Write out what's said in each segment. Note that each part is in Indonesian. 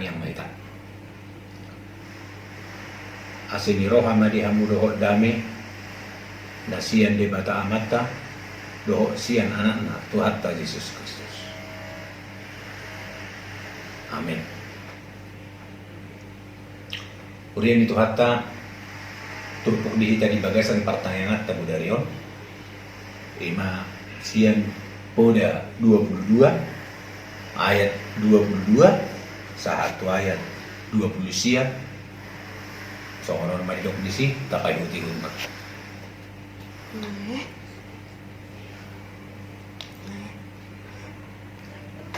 yang maita. Asini roha madi hamu doho dame nasian de bata amata doho sian anakna Tuhatta Yesus Kristus. Amin. Urian itu hatta turpuk dihita di bagasan pertanyaan tabu darion. Ima sian poda 22 ayat 22 satu ayat 20 sian. Songonon maridok disi takai huti rumah.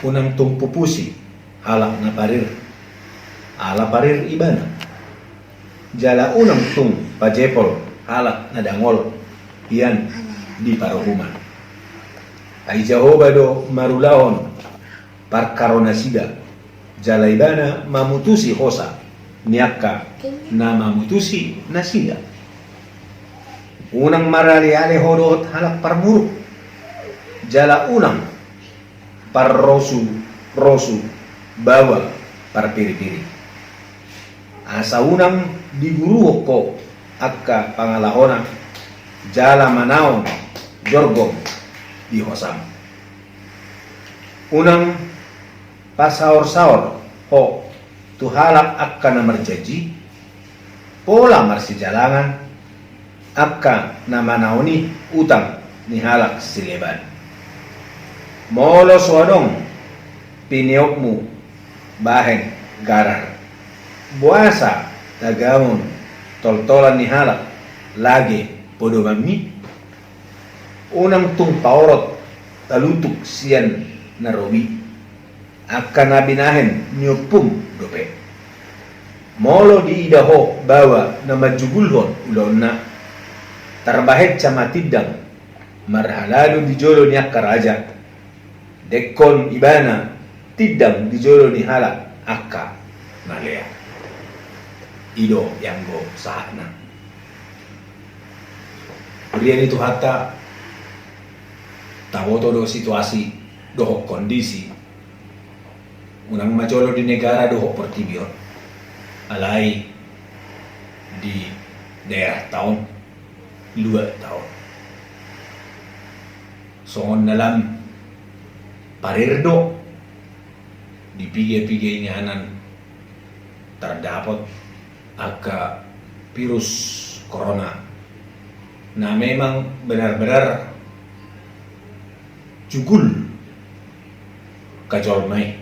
Unang tumpu pusi halak na parir ala parir ibana jala unang tung pajepol halak na dangol iyan di parohuman ay Jehovah do marulahon parkarona sida jala ibana mamutusi hosa niaka na mamutusi na sida unang marali-ali hodot halak parmuruk jala unang parrosu bawa parpiri-piri asa unang diguruho ko akka pangalahona jala manaon jorgong di hosam unang pasaor-saor ho tuhalak akka na marjaji pola marsijalangan akka na manaoni utang ni halak sileban molos wadong piniokmu bahen garar buasa tagamon toltolan ni halak lagi podo mami unang tumpaorot talutuk sian narobi akan nabinahen nyupum dope molo di idaho bawa nama jugulhon ulonna tarbahet camatidang marhalalu di jolo ni raja dekon ibana tidang di jolo ni halak akka nalea ido yang go sahana kemudian itu hatta tawoto do situasi doho kondisi unang majolo di negara doho pertibion alai di daerah tahun 2 tahun songon dalam parirdo di pige-pige nyanan terdapat agak virus corona. Nah memang benar-benar jugul kajolmai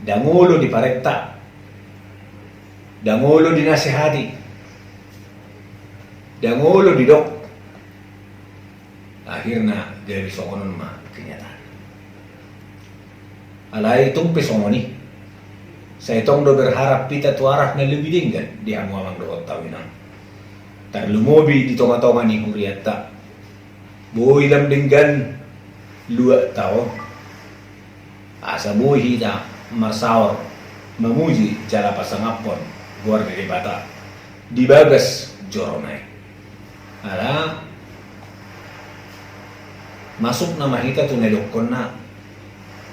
dangulo di parekta dangulo di nasihati dangulo di dok akhirnya dari songonon mah kenyataan alai itong pesongoni saya tong do berharap pita tuarah na lebih dinggan di amuamang doot tawinan tarlumobi di tonga-tonga ni huriata boy lam dinggan 2 tahun asa boy hita masaor memuji jala pasangapon guar dari bata dibagas joronai ala masuk nama hita tu nedokon na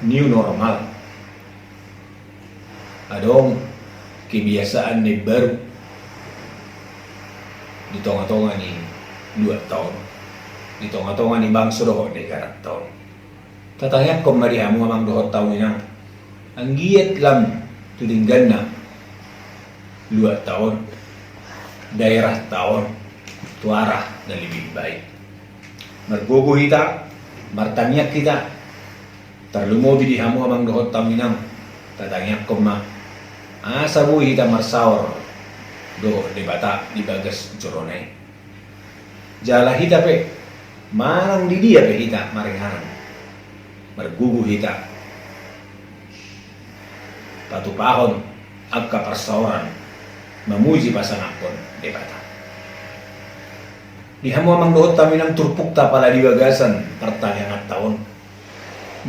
new normal adong kebiasaan ni baru di tonga-tonga ni 2 tahun di tonga-tonga ni bang sudoh ni 4 tahun tatanya kong marihamu amang 2 tahun inang ang giat lam tudinggan na 2 tahun daerah tahun tuarah na lebih baik margogo hita martanyak kita terlumobi di hamu amang 2 tahun inang tatanya kong ma asa bu hita marsaor do debata di bagas joronai jala hita pe marang di dia pe hita marengaran margugu hita patupahon agka persaoran memuji pasangapon debata di hamu amang dohot taminang turpukta pala di bagasan pertanyaan tahun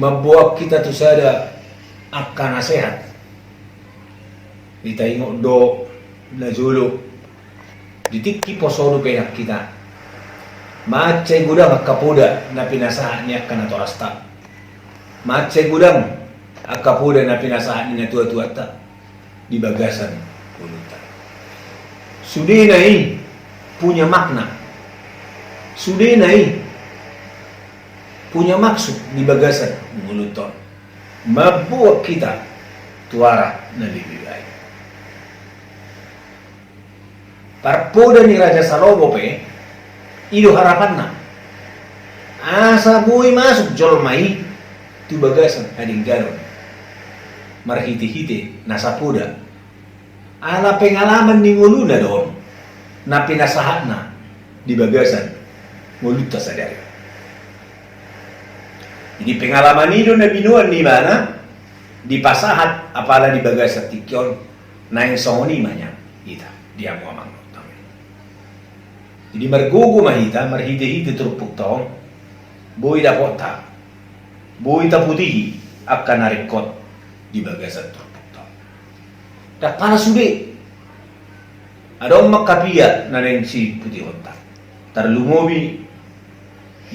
membuat kita tu sada akan nasihat ditaingok do na julu ditikki posodo penak kita macay gudang akapuda na pinasahan niya ka na torasta macay gudang akapuda na pinasahan niya tua-tua ta di bagasan Mulutan. Sudenai punya makna, Sudenai punya maksud di bagasan Mulutan, membuat kita tuara na lebih baik. Parpoda ni Raja Salomo pe, ido harapan na. Asa buhay masuk jolmai, tu bagasan ading garon. Marhiti-hiti nasa puda. Ala pengalaman ni nguluna doon, na pinasahat na di bagasan Muluta sadari. Jadi pengalaman itu na binuan ni mana, di pasahat apala di bagasan tikyon, na yung songoni manya, ita, dia mo amang. Jadi margugu mahita, marhiti-hiti turupuk taong, buhay dapot ta, buhay ta putihi, akan narikot di bagasan turupuk taong. Dak para sude, ada omak kapia na rin si putih honta, tarlumobi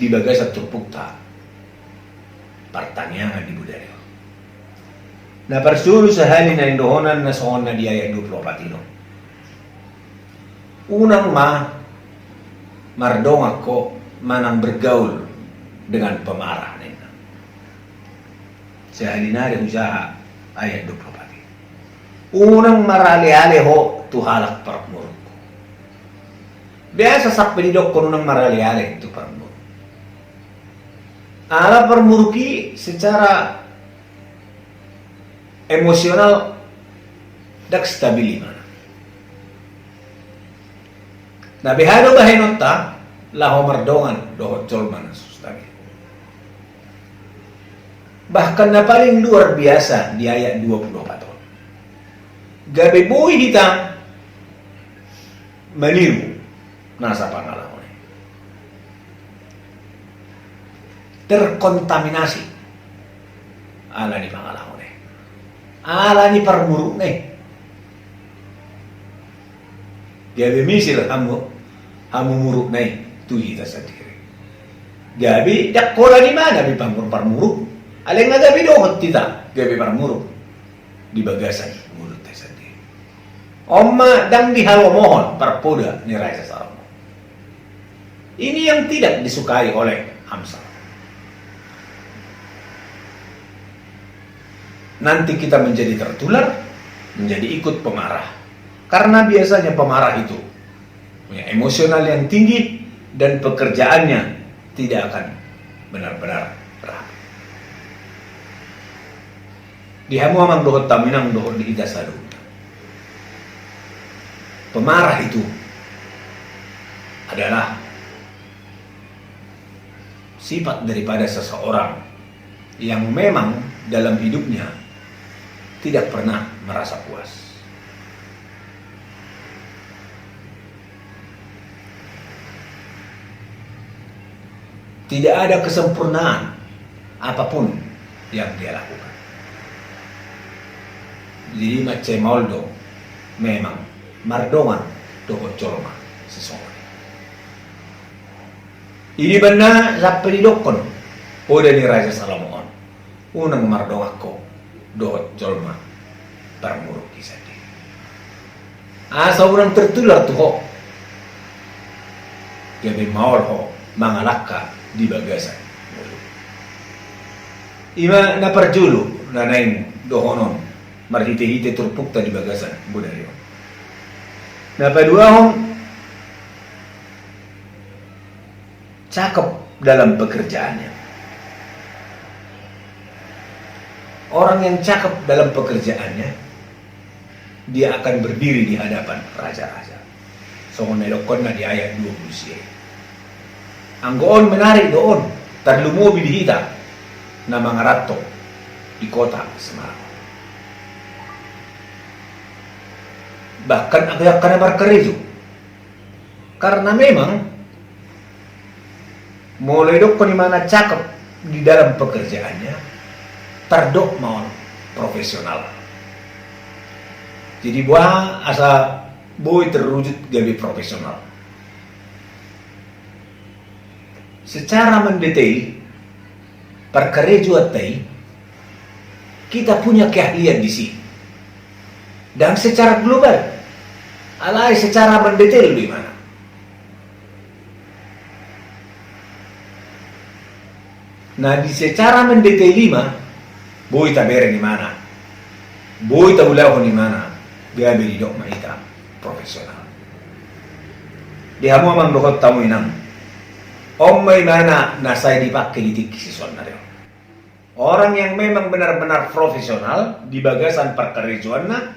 di bagasan turupuk ta, pertanyaan di budaya. Na persulu sehali na indohonan na soon na di ayat 24 ino. Unang mardong ako manang bergaul dengan pemarah nena. Sehali na rin usaha ayat 24. Unang marali-ali ho tuhalak parmuruk. Biasa sa penidok ko nung marali-ali itu parmuruk. Ala parmuruki secara emosional dak stabili mana. Na bihado bahinot ta, laho mardongan, dohot jolman sustabi. Bahkan na paling luar biasa di ayat 24. Gabi buhay kita meniru nasa pangalaman. Terkontaminasi ala ni pangalaman. Ala ni parmuruk gabi misir hamu muruk tu kita sendiri. Gabi dak kola di mana bi parmuruk. Aleng nga gabi dohot kita gabi parmuruk di bagasan mulut sendiri. Omma dang dihalomohon parpoda ni Raja Salomo. Ini yang tidak disukai oleh Amsal. Nanti kita menjadi tertular, menjadi ikut pemarah. Karena biasanya pemarah itu punya emosional yang tinggi dan pekerjaannya tidak akan benar-benar rapi. Di hamu amang dohot taminang dohot di ida sadu. Pemarah itu adalah sifat daripada seseorang yang memang dalam hidupnya tidak pernah merasa puas. Tidak ada kesempurnaan apapun yang dia lakukan. Jadi macam Moldo memang mardongan dohot colma seseorang. Ini benar sampai didokon pada ni Raja Salomo. Unang mardong ako dohot colma parmuruk kisah dia. Asa unang tertular tu ho. Gabi maul ho mangalaka di bagasan mulut. Ima na parjulu na naing dohonon marhite-hite turpukta di bagasan budaya. Na padua hong cakep dalam pekerjaannya. Orang yang cakep dalam pekerjaannya, dia akan berdiri di hadapan raja-raja. So melokon na di ayat 20. Anggoon menarik doon, tarlumubi di hita na mga rato di kota Semarang. Bahkan agak kana markarejo. Karena memang mulai dok ni mana cakep di dalam pekerjaannya, terdok mau profesional. Jadi buah asa boy terwujud gabi profesional. Secara mendetail, perkarejo atay, kita punya keahlian di sini. Dan secara global, alai secara mendetail di mana. Nah, di secara mendetail lima, boy tabere di mana, boy tabulahu di mana, gabi di dok maita profesional. Di hamu amang dohot tamu inang, may mana nasay dipakai di tikisison na rin. Orang yang memang benar-benar profesional di bagasan perkerjaan,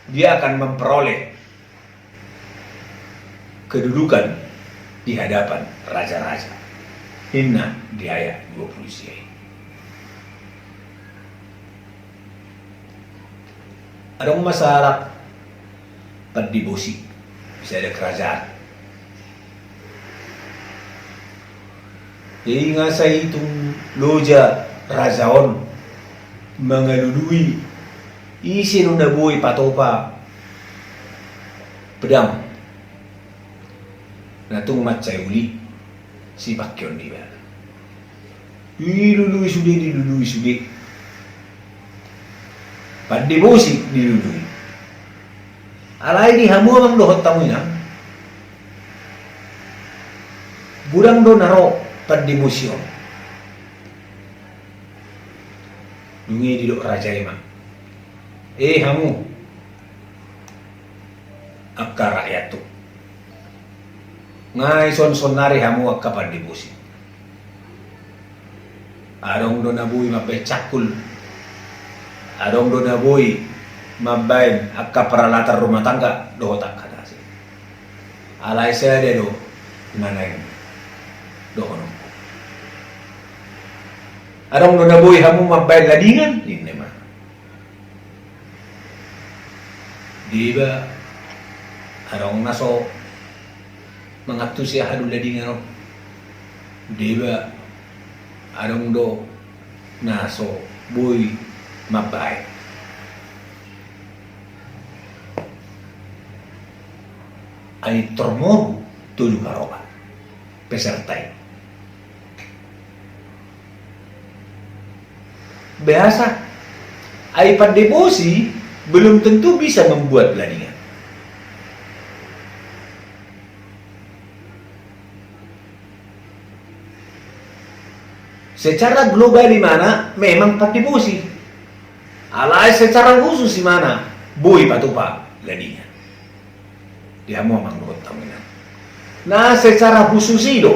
dia akan memperoleh kedudukan di hadapan raja-raja. Inna di ayat 20 sih. Ada masalah perdibosi, bisa ada kerajaan. Jadi ngasai itong loja rajaon mengalului isi nuna buhay patopa pedang natung matchay uli si Bakyon di ba dilului sudi pandibosi dilului alay di hamu ang dohot tamu ina burang do naro pandibosyon dungi di dok raja ima hamu akka rakyat tu ngai son nari hamu akka pandibosi arong do nabuy mabay cakul arong do nabuy mabay akka peralatan rumah tangga dohot akka dasi alay saya de do nanay dohono arong do nabuy hamu mabay ladingan ini mah di ba arong naso mangatu siya hadul ladingan di ba arong do naso boy mabay ay tormo tujuh karoba pesertai biasa ay pandebosi belum tentu bisa membuat ladingan. Secara global di mana memang pandebosi. Alay secara khusus di mana boy patupa ladingan. Dia mau manggut tamunan. Nah secara khusus itu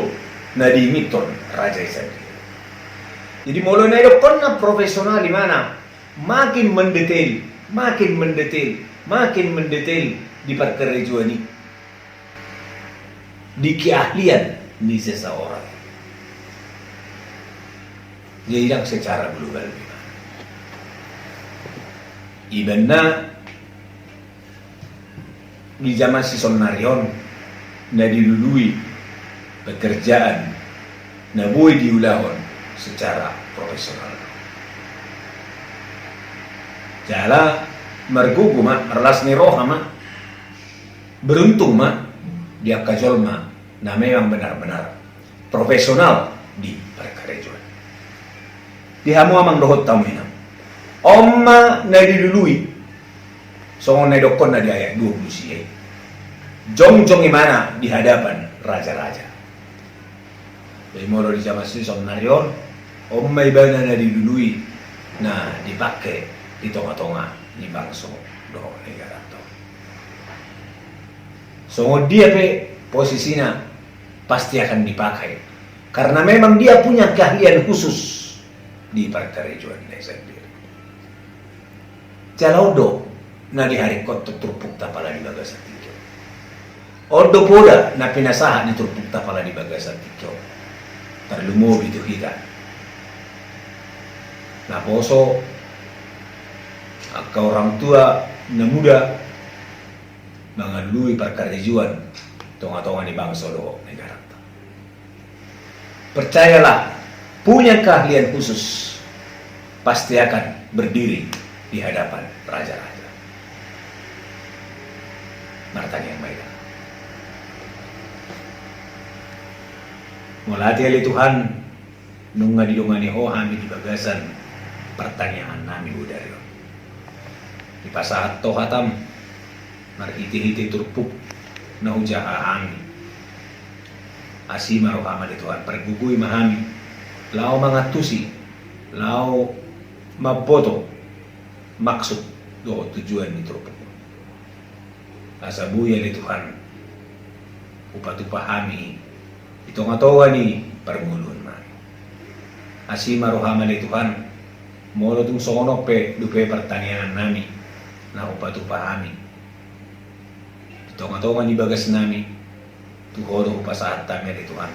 nadi miton raja Israel. Jadi mulai na itu pernah profesional di mana makin mendetail di perkerjaan ini, di keahlian di seseorang. Jadi yang secara global ibadah di zaman si Sonarion na dilului pekerjaan na boy diulahon secara profesional. Jala mergugu ma relas ni roha ma beruntung ma dia kajol ma na memang benar-benar profesional di perkerjaan. Di hamu amang dohot tamu inam omma na dilului songon na dokon na di ayat 20 siyay jong-jong imana di hadapan raja-raja. Jadi moro di zaman si Sonarion omma ibana na dilului na dipakai di tonga-tonga ni bangso do negara to. So dia pe posisinya pasti akan dipakai karena memang dia punya keahlian khusus di perkerjaan sendiri. Jalaudo na di hari kot turpuk tapala di bagasan tikyo. Odo poda na pinasaha ni turpuk tapala di bagasan tikyo. Terlumo itu kita. Na poso akka orang tua na muda mangalui perkerjaan tonga-tonga di bangsa do negara. Percayalah, punya keahlian khusus pasti akan berdiri di hadapan raja-raja. Martanya yang baik. Mulati ali Tuhan nunga di dongani ho hami di bagasan pertanyaan nami udara. ipasahat to hatam marhiti-hiti turpuk na huja aami asima rohama di Tuhan perguguy mahami lao mga tusi lao maboto maksud do tujuan ni turpuk asa buya ni Tuhan upatupahami itong atongan ni permulun man asima rohama ni Tuhan molo tung songonok pe dupe pertanian nami na upatupahami itong atongan ni bagas nami tuhodo upasahat tami ni Tuhan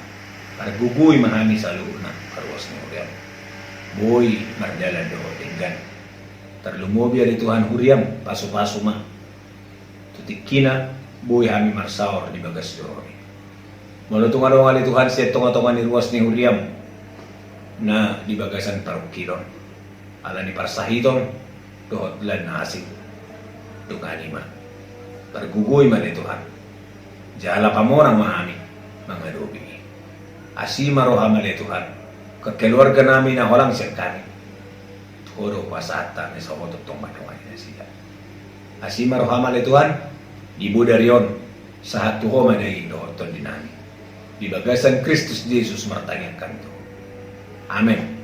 para guguy mahami sa luna karuas ni Huriam boy mardalan do tinggan terlumobi ni Tuhan Huriam paso-paso ma tutikina boy hami marsaor di bagas do molo tung atongan ni Tuhan sa tonga-tonga ni ruas ni Huriam na di bagasan parukilon ala ni parsahiton dohot lan na asing dungani man tergugoy man ni Tuhan jala pamorang mahami mga dobi asima rohama ni Tuhan kekeluarga namin na walang siyang kami todo pasata ni sa mototong manuan na siya asima rohama ni Tuhan ibu darion sa hatuho manayin dohoton din namin di bagasan Kristus Jesus martanyang kanto amen.